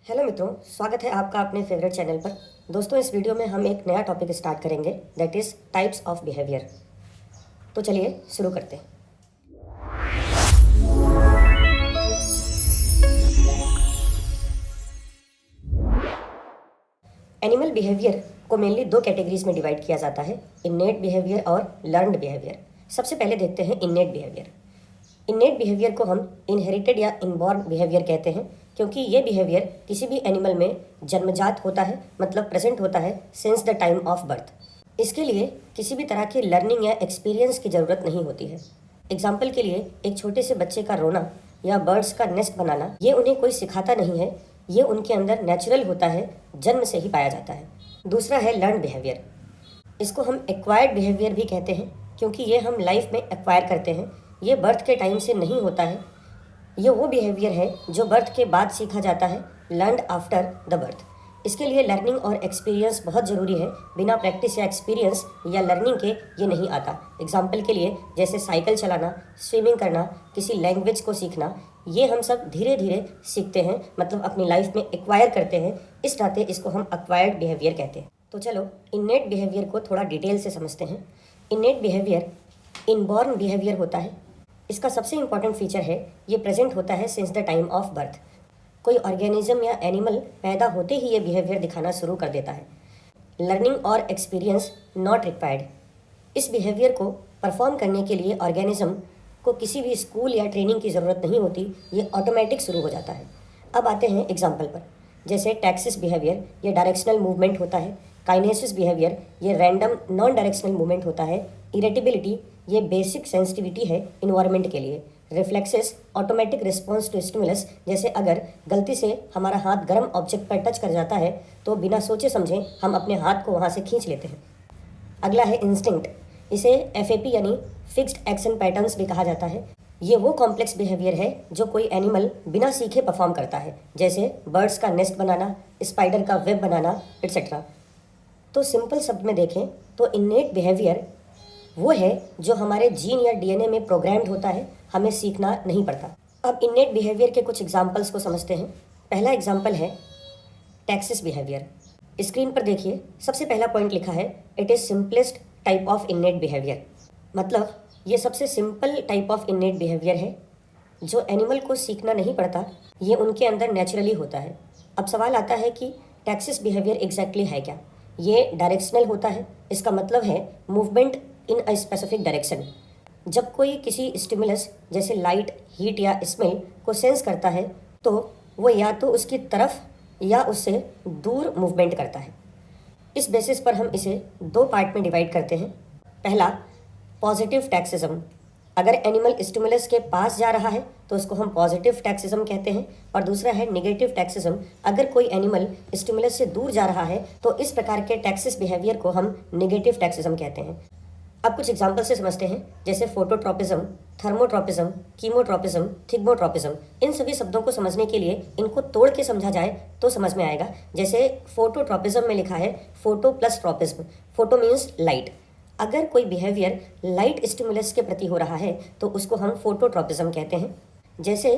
Hello मित्रों, स्वागत है आपका अपने फेवरेट चैनल पर। दोस्तों, इस वीडियो में हम एक नया टॉपिक स्टार्ट करेंगे, that is types of behaviour. तो चलिए शुरू करते हैं। एनिमल बिहेवियर को मेनली दो कैटेगरीज में डिवाइड किया जाता है, इन्नेट बिहेवियर और लर्नड बिहेवियर। सबसे पहले देखते हैं इन्नेट बिहेवियर। इन्नेट बिहेवियर को हम इनहेरिटेड या इनबॉर्न बिहेवियर कहते हैं, क्योंकि ये बिहेवियर किसी भी एनिमल में जन्मजात होता है, मतलब प्रेजेंट होता है since the time of birth. इसके लिए किसी भी तरह की लर्निंग या एक्सपीरियंस की ज़रूरत नहीं होती है। एग्जाम्पल के लिए, एक छोटे से बच्चे का रोना या बर्ड्स का नेस्ट बनाना, ये उन्हें कोई सिखाता नहीं है, ये उनके अंदर नेचुरल होता है, जन्म से ही पाया जाता है। दूसरा है लर्न बिहेवियर। इसको हम एक्वायर्ड बिहेवियर भी कहते हैं, क्योंकि ये हम लाइफ में एक्वायर करते हैं। ये बर्थ के टाइम से नहीं होता है, ये वो बिहेवियर है जो बर्थ के बाद सीखा जाता है, लर्नड आफ्टर द बर्थ। इसके लिए लर्निंग और एक्सपीरियंस बहुत ज़रूरी है। बिना प्रैक्टिस या एक्सपीरियंस या लर्निंग के ये नहीं आता। एग्जाम्पल के लिए, जैसे साइकिल चलाना, स्विमिंग करना, किसी लैंग्वेज को सीखना, ये हम सब धीरे धीरे सीखते हैं, मतलब अपनी लाइफ में एक्वायर करते हैं। इस नाते इसको हम एक्वायर्ड बिहेवियर कहते हैं। तो चलो इन्नेट बिहेवियर को थोड़ा डिटेल से समझते हैं। इन्नेट बिहेवियर इनबॉर्न बिहेवियर होता है। इसका सबसे इंपॉर्टेंट फीचर है, ये प्रेजेंट होता है since the time of birth. कोई ऑर्गेनिज्म या एनिमल पैदा होते ही ये बिहेवियर दिखाना शुरू कर देता है। लर्निंग और एक्सपीरियंस नॉट रिक्वायर्ड। इस बिहेवियर को परफॉर्म करने के लिए ऑर्गेनिज्म को किसी भी स्कूल या ट्रेनिंग की ज़रूरत नहीं होती, ये ऑटोमेटिक शुरू हो जाता है। अब आते हैं एग्जाम्पल पर। जैसे टैक्सिस बिहेवियर, ये डायरेक्शनल मूवमेंट होता है। काइनेसिस बिहेवियर, ये रैंडम नॉन डायरेक्शनल मूवमेंट होता है। इरेटिबिलिटी, ये बेसिक सेंसिटिविटी है इन्वायरमेंट के लिए। Reflexes, automatic response to stimulus, जैसे अगर गलती से हमारा हाथ गर्म ऑब्जेक्ट पर टच कर जाता है तो बिना सोचे समझे हम अपने हाथ को वहाँ से खींच लेते हैं। अगला है इंस्टिंक्ट। इसे FAP यानी फिक्स्ड एक्शन पैटर्न्स भी कहा जाता है। ये वो कॉम्प्लेक्स बिहेवियर है जो कोई एनिमल बिना सीखे परफॉर्म करता है, जैसे बर्ड्स का नेस्ट बनाना, स्पाइडर का वेब बनाना, एट्सेट्रा। तो सिंपल शब्द में देखें तो इन्नेट बिहेवियर वो है जो हमारे जीन या DNA में प्रोग्राम्ड होता है, हमें सीखना नहीं पड़ता। अब इन्नेट बिहेवियर के कुछ एग्जाम्पल्स को समझते हैं। पहला एग्जाम्पल है टैक्सिस बिहेवियर। स्क्रीन पर देखिए, सबसे पहला पॉइंट लिखा है, it is simplest type of innate behaviour. मतलब ये सबसे simple type of innate behaviour है जो एनिमल को सीखना नहीं पड़ता, ये उनके अंदर नेचुरली होता है। अब सवाल आता है कि टैक्सिस बिहेवियर एग्जैक्टली है क्या। ये डायरेक्शनल होता है। इसका मतलब है movement in a specific direction. जब कोई किसी स्टिमुलस जैसे लाइट, हीट या स्मेल को सेंस करता है तो वो या तो उसकी तरफ या उससे दूर मूवमेंट करता है। इस बेसिस पर हम इसे दो पार्ट में डिवाइड करते हैं। पहला, पॉजिटिव टैक्सिज्म। अगर एनिमल स्टिमुलस के पास जा रहा है तो उसको हम पॉजिटिव टैक्सिज्म कहते हैं। और दूसरा है नेगेटिव टैक्सिज्म। अगर कोई एनिमल स्टिमुलस से दूर जा रहा है तो इस प्रकार के टैक्सिस बिहेवियर को हम नेगेटिव टैक्सिज्म कहते हैं। अब कुछ एग्जाम्पल से समझते हैं, जैसे फोटोट्रोपिज्म, थर्मोट्रोपिज्म, कीमोट्रोपिज्म, थिग्मोट्रोपिज्म। इन सभी शब्दों को समझने के लिए इनको तोड़ के समझा जाए तो समझ में आएगा। जैसे फोटोट्रोपिज्म में लिखा है photo plus tropism. Photo means light. अगर कोई बिहेवियर लाइट स्टिमुलस के प्रति हो रहा है तो उसको हम फोटोट्रोपिज्म कहते हैं। जैसे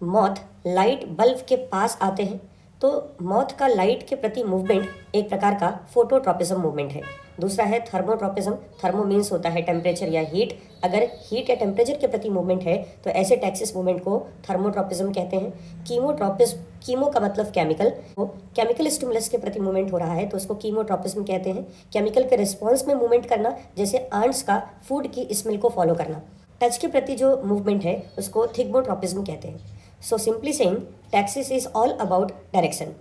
मॉथ लाइट बल्ब के पास आते हैं तो मॉथ का लाइट के प्रति मूवमेंट एक प्रकार का फोटोट्रोपिज्म मूवमेंट है। दूसरा है थर्मोट्रोपिज्म। थर्मो मीन्स होता है टेम्परेचर या हीट। अगर हीट या टेम्परेचर के प्रति मूवमेंट है तो ऐसे टैक्सिस मूवमेंट को थर्मोट्रोपिज्म कहते हैं। कीमोट्रोपिज्म, कीमो का मतलब केमिकल, वो केमिकल स्टिमुलस के प्रति मूवमेंट हो रहा है तो उसको कीमोट्रोपिज्म कहते हैं। केमिकल के रिस्पॉन्स में मूवमेंट करना, जैसे आंट्स का फूड की स्मेल को फॉलो करना। टच के प्रति जो मूवमेंट है उसको थिग्मोट्रोपिज्म कहते हैं। So simply saying, taxis is all about direction.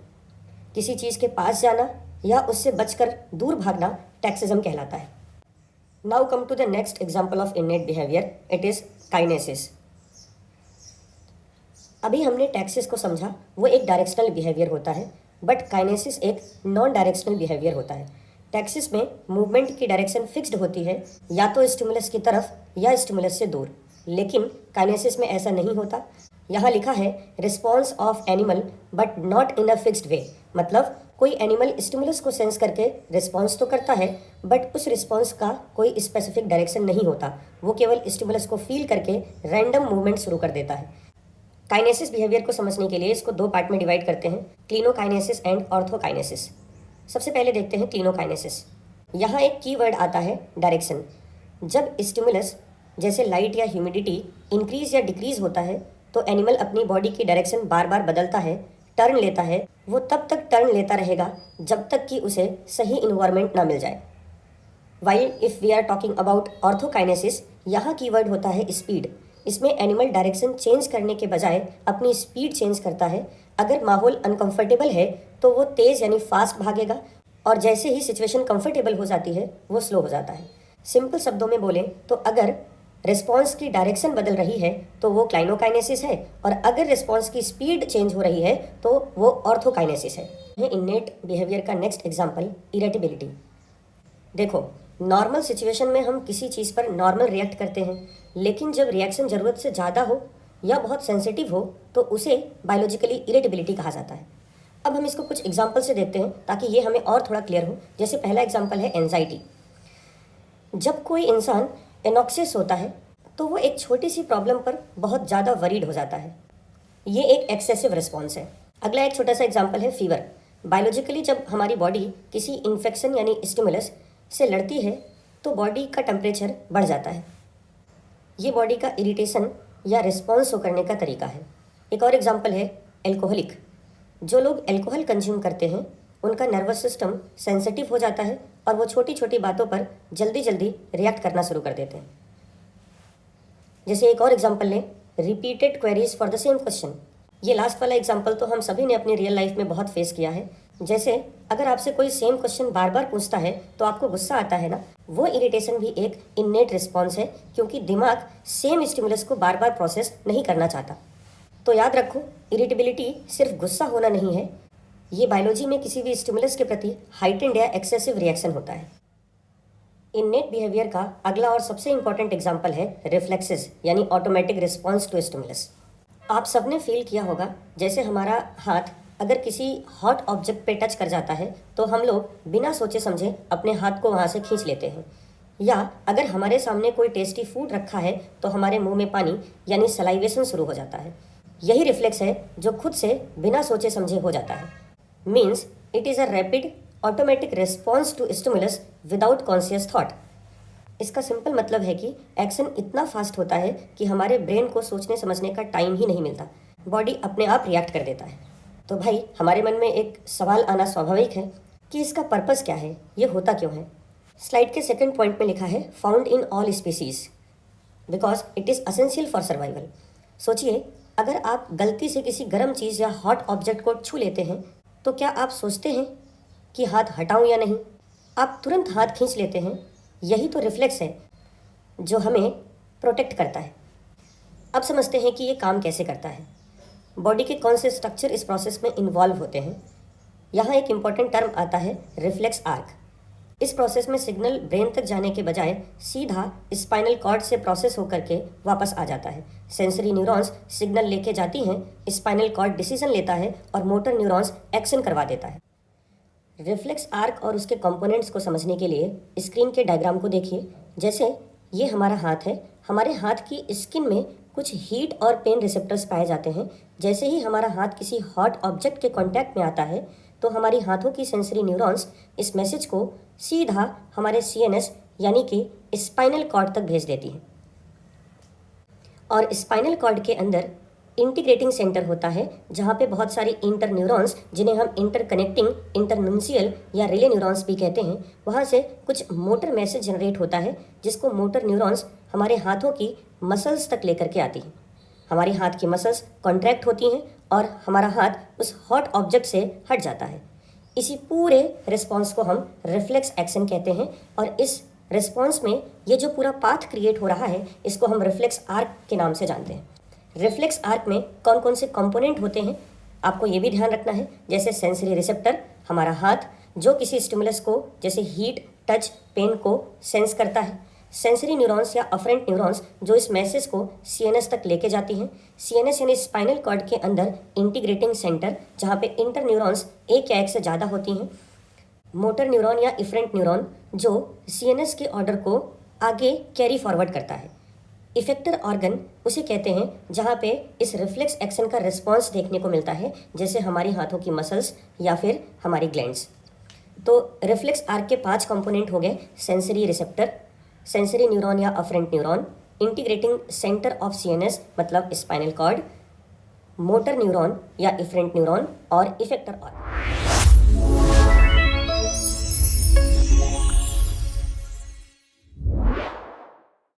किसी चीज़ के पास जाना या उससे बचकर दूर भागना टैक्सिज्म कहलाता है। Now come to the next example of innate behaviour, it is kinesis. अभी हमने टैक्सिस को समझा, वो एक डायरेक्शनल बिहेवियर होता है, बट काइनेसिस एक नॉन डायरेक्शनल बिहेवियर होता है। टैक्सिस में मूवमेंट की डायरेक्शन फिक्स्ड होती है, या तो स्टिमुलस की तरफ या स्टिमुलस से दूर। लेकिन काइनेसिस में ऐसा नहीं होता। यहाँ लिखा है response of animal but not in a fixed way. मतलब कोई एनिमल स्टिमुलस को सेंस करके रिस्पॉन्स तो करता है, बट उस रिस्पॉन्स का कोई स्पेसिफिक डायरेक्शन नहीं होता। वो केवल स्टिमुलस को फील करके रैंडम मूवमेंट शुरू कर देता है। काइनेसिस बिहेवियर को समझने के लिए इसको दो पार्ट में डिवाइड करते हैं, क्लिनोकाइनेसिस एंड ऑर्थोकाइनेसिस। सबसे पहले देखते हैं क्लिनोकाइनेसिस। यहाँ एक कीवर्ड आता है डायरेक्शन। जब स्टिमुलस जैसे लाइट या ह्यूमिडिटी इंक्रीज या डिक्रीज होता है तो एनिमल अपनी बॉडी की डायरेक्शन बार बार बदलता है, टर्न लेता है। वो तब तक टर्न लेता रहेगा जब तक कि उसे सही इन्वायरमेंट ना मिल जाए। While if we are talking about orthokinesis, यहाँ कीवर्ड होता है स्पीड। इसमें एनिमल डायरेक्शन चेंज करने के बजाय अपनी स्पीड चेंज करता है। अगर माहौल अनकंफर्टेबल है तो वो तेज़ यानी फास्ट भागेगा, और जैसे ही सिचुएशन कंफर्टेबल हो जाती है वो स्लो हो जाता है। सिंपल शब्दों में बोलें तो अगर रिस्पॉन्स की डायरेक्शन बदल रही है तो वो क्लाइनोकाइनेसिस है, और अगर रिस्पॉन्स की स्पीड चेंज हो रही है तो वो ऑर्थोकाइनेसिस है। इन्नेट बिहेवियर का नेक्स्ट एग्जांपल इरिटेबिलिटी। देखो, नॉर्मल सिचुएशन में हम किसी चीज़ पर नॉर्मल रिएक्ट करते हैं, लेकिन जब रिएक्शन ज़रूरत से ज़्यादा हो या बहुत सेंसिटिव हो तो उसे बायोलॉजिकली इरिटेबिलिटी कहा जाता है। अब हम इसको कुछ एग्जांपल से देखते हैं ताकि ये हमें और थोड़ा क्लियर हो। जैसे पहला एग्जांपल है एंजाइटी। जब कोई इंसान एनॉक्सियस होता है तो वो एक छोटी सी प्रॉब्लम पर बहुत ज़्यादा वरीड हो जाता है। ये एक एक्सेसिव रिस्पॉन्स है। अगला एक छोटा सा एग्जांपल है फीवर। बायोलॉजिकली जब हमारी बॉडी किसी इन्फेक्शन यानी स्टिमुलस से लड़ती है तो बॉडी का टेम्परेचर बढ़ जाता है। ये बॉडी का इरिटेशन या रिस्पॉन्स शो करने का तरीका है। एक और एग्जांपल है एल्कोहलिक। जो लोग अल्कोहल कंज्यूम करते हैं उनका नर्वस सिस्टम सेंसिटिव हो जाता है और वो छोटी छोटी बातों पर जल्दी जल्दी रिएक्ट करना शुरू कर देते हैं। जैसे एक और एग्जांपल लें, repeated queries for the same question. ये लास्ट वाला एग्जांपल तो हम सभी ने अपनी रियल लाइफ में बहुत फेस किया है। जैसे अगर आपसे कोई सेम क्वेश्चन बार बार पूछता है तो आपको गुस्सा आता है ना, वो इरिटेशन भी एक इन्नेट रिस्पॉन्स है, क्योंकि दिमाग सेम स्टिमुलस को बार बार प्रोसेस नहीं करना चाहता। तो याद रखो, इरिटेबिलिटी सिर्फ गुस्सा होना नहीं है, ये बायोलॉजी में किसी भी स्टिमुलस के प्रति हाइटेंड या एक्सेसिव रिएक्शन होता है। इन्नेट बिहेवियर का अगला और सबसे इंपॉर्टेंट एग्जांपल है रिफ्लेक्सेस यानी ऑटोमेटिक रिस्पॉन्स टू स्टिमुलस। आप सबने फील किया होगा जैसे हमारा हाथ अगर किसी हॉट ऑब्जेक्ट पे टच कर जाता है तो हम लोग बिना सोचे समझे अपने हाथ को वहाँ से खींच लेते हैं, या अगर हमारे सामने कोई टेस्टी फूड रखा है तो हमारे मुंह में पानी यानी सलाइवेशन शुरू हो जाता है। यही रिफ्लेक्स है जो खुद से बिना सोचे समझे हो जाता है। Means it is a rapid automatic response to stimulus without conscious thought. इसका सिंपल मतलब है कि एक्शन इतना फास्ट होता है कि हमारे ब्रेन को सोचने समझने का टाइम ही नहीं मिलता, बॉडी अपने आप रिएक्ट कर देता है। तो भाई, हमारे मन में एक सवाल आना स्वाभाविक है कि इसका पर्पस क्या है, ये होता क्यों है। स्लाइड के सेकंड पॉइंट में लिखा है found in all species because it is essential for survival. सोचिए, अगर आप गलती से किसी गर्म चीज़ या हॉट ऑब्जेक्ट को छू लेते हैं तो क्या आप सोचते हैं कि हाथ हटाऊं या नहीं? आप तुरंत हाथ खींच लेते हैं। यही तो रिफ्लेक्स है जो हमें प्रोटेक्ट करता है। अब समझते हैं कि ये काम कैसे करता है। बॉडी के कौन से स्ट्रक्चर इस प्रोसेस में इन्वॉल्व होते हैं। यहाँ एक इम्पॉर्टेंट टर्म आता है रिफ्लेक्स आर्क। इस प्रोसेस में सिग्नल ब्रेन तक जाने के बजाय सीधा स्पाइनल कॉर्ड से प्रोसेस होकर के वापस आ जाता है। सेंसरी न्यूरॉन्स सिग्नल लेके जाती हैं, स्पाइनल कॉर्ड डिसीजन लेता है और मोटर न्यूरॉन्स एक्शन करवा देता है। रिफ्लेक्स आर्क और उसके कंपोनेंट्स को समझने के लिए स्क्रीन के डायग्राम को देखिए। जैसे ये हमारा हाथ है, हमारे हाथ की स्किन में कुछ हीट और पेन रिसेप्टर्स पाए जाते हैं। जैसे ही हमारा हाथ किसी हॉट ऑब्जेक्ट के कांटेक्ट में आता है तो हमारी हाथों की सेंसरी न्यूरॉन्स इस मैसेज को सीधा हमारे सीएनएस यानी कि स्पाइनल कॉर्ड तक भेज देती हैं। और स्पाइनल कॉर्ड के अंदर इंटीग्रेटिंग सेंटर होता है जहाँ पे बहुत सारी इंटर न्यूरॉन्स, जिन्हें हम इंटरकनेक्टिंग, इंटरनुंसियल या रिले न्यूरॉन्स भी कहते हैं, वहाँ से कुछ मोटर मैसेज जनरेट होता है जिसको मोटर न्यूरॉन्स हमारे हाथों की मसल्स तक लेकर के आती हैं। हमारी हाथ की मसल्स कॉन्ट्रैक्ट होती हैं और हमारा हाथ उस हॉट ऑब्जेक्ट से हट जाता है। इसी पूरे रिस्पॉन्स को हम रिफ्लेक्स एक्शन कहते हैं, और इस रिस्पॉन्स में ये जो पूरा पाथ क्रिएट हो रहा है इसको हम रिफ्लेक्स आर्क के नाम से जानते हैं। रिफ्लेक्स आर्क में कौन कौन से कंपोनेंट होते हैं आपको ये भी ध्यान रखना है। जैसे सेंसरी रिसेप्टर, हमारा हाथ जो किसी स्टिमुलस को जैसे हीट, टच, पेन को सेंस करता है। सेंसरी न्यूरॉन्स या अफरेंट न्यूरॉन्स जो इस मैसेज को सीएनएस तक लेके जाती हैं। सीएनएस यानी स्पाइनल कॉर्ड के अंदर इंटीग्रेटिंग सेंटर जहाँ पे इंटर न्यूरॉन्स एक या एक से ज़्यादा होती हैं। मोटर न्यूरॉन या इफरेंट न्यूरॉन जो सीएनएस के ऑर्डर को आगे कैरी फॉरवर्ड करता है। इफेक्टर ऑर्गन उसे कहते हैं जहाँ पे इस रिफ्लेक्स एक्शन का रिस्पॉन्स देखने को मिलता है, जैसे हमारी हाथों की मसल्स या फिर हमारी ग्लैंड्स। तो रिफ्लेक्स आर्क के 5 कंपोनेंट हो गए: सेंसरी रिसेप्टर, सेंसरी न्यूरॉन या afferent neuron, integrating centre of CNS मतलब स्पाइनल कॉर्ड, मोटर न्यूरॉन या इफरेंट न्यूरॉन और इफेक्टर ऑर्गन।